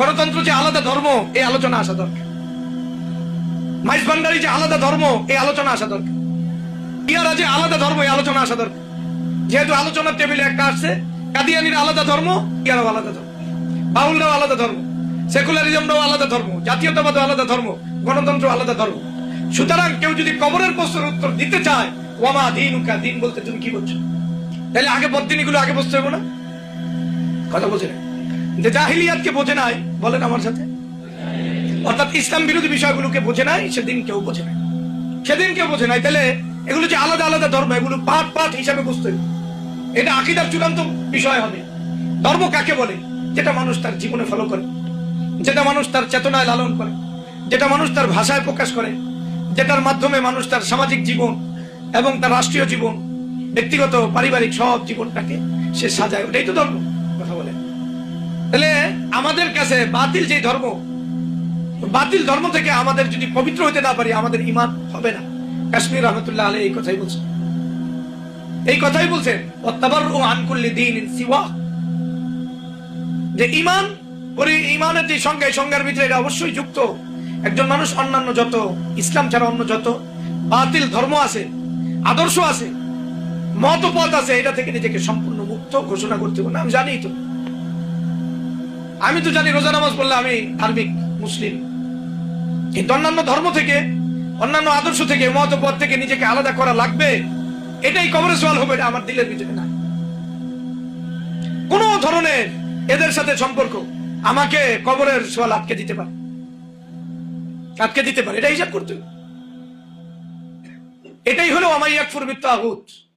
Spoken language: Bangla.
গণতন্ত্র যে আলাদা ধর্ম, এই আলোচনা আসা দরকার। মাইজ ভান্ডারি যে আলাদা ধর্ম, এই আলোচনা আসা দরকার। ইয়ারা যে আলাদা ধর্ম, এই আলোচনা আসা দরকার। যেহেতু আলোচনার টেবিলে একটা আসছে, কাদিয়ানির আলাদা ধর্ম, ইয়ারাও আলাদা ধর্ম, বাউলরাও আলাদা ধর্ম, সেকুলারিজমরাও আলাদা ধর্ম, জাতীয়তাবাদ আলাদা ধর্ম, গণতন্ত্র আলাদা ধর্ম। সুতরাং কেউ যদি কবরের প্রশ্নের উত্তর দিতে চায়, ওয়ামা দীনুকা, দিন বলতে তুমি কি বলছো? তাহলে আগে বদ্দিনীগুলো আগে বসতে হবে না? কথা বোঝে না যে জাহিলিয়াতকে বোঝে নাই, বলেন আমার সাথে, অর্থাৎ ইসলাম বিরোধী বিষয়গুলোকে বোঝে নাই, সেদিন কেউ বোঝে নাই, সেদিন কেউ বোঝে নাই। তাহলে এগুলো যে আলাদা আলাদা ধর্ম, এগুলো পাঠ পাঠ হিসাবে বুঝতে হবে। এটা আকীদার চূড়ান্ত বিষয় হবে। ধর্ম কাকে বলে? যেটা মানুষ তার জীবনে ফলো করে, যেটা মানুষ তার চেতনায় লালন করে, যেটা মানুষ তার ভাষায় প্রকাশ করে, যেটার মাধ্যমে মানুষ তার সামাজিক জীবন এবং তার রাষ্ট্রীয় জীবন, ব্যক্তিগত পারিবারিক সব জীবনটাকে সে সাজায়, ওটাই তো ধর্ম। কথা বলে। তাহলে আমাদের কাছে বাতিল যে ধর্ম, বাতিল ধর্ম থেকে আমাদের যদি পবিত্র হতে না পারি, আমাদের ঈমান হবে না। কাশ্মীর রহমতুল্লাহ আলাইহি এই কথাই বলছেন, এই কথাই বলছেন, ওয়াত্তাবাররু আন কুল্লি দীনিন সিওয়া, যে ঈমান পরে ঈমানের যে সংজ্ঞা, এই সংজ্ঞার ভিতরে এটা অবশ্যই যুক্ত। একজন মানুষ অন্যান্য যত ইসলাম ছাড়া অন্য যত বাতিল ধর্ম আছে, আদর্শ আছে, মতপথ আছে, এটা থেকে নিজেকে সম্পূর্ণ মুক্ত ঘোষণা করতে হবে। আমি জানি তো, আমি তো জানি রোজা নামাজ পড়লে আমি ধার্মিক মুসলিম, কিন্তু অন্যান্য ধর্ম থেকে, অন্যান্য আদর্শ থেকে, মতপথ থেকে নিজেকে আলাদা করা লাগবে, এটাই কবরের সওয়াল হবে, এটা আমার দিলের ভিতরে না। কোন ধরনের এদের সাথে সম্পর্ক আমাকে কবরের সওয়াল আটকে দিতে পারে, আটকে দিতে পারে, এটা হিসাব করতে হবে। এটাই হলো ওয়া মান ইয়াকফুর বিত তাগুত।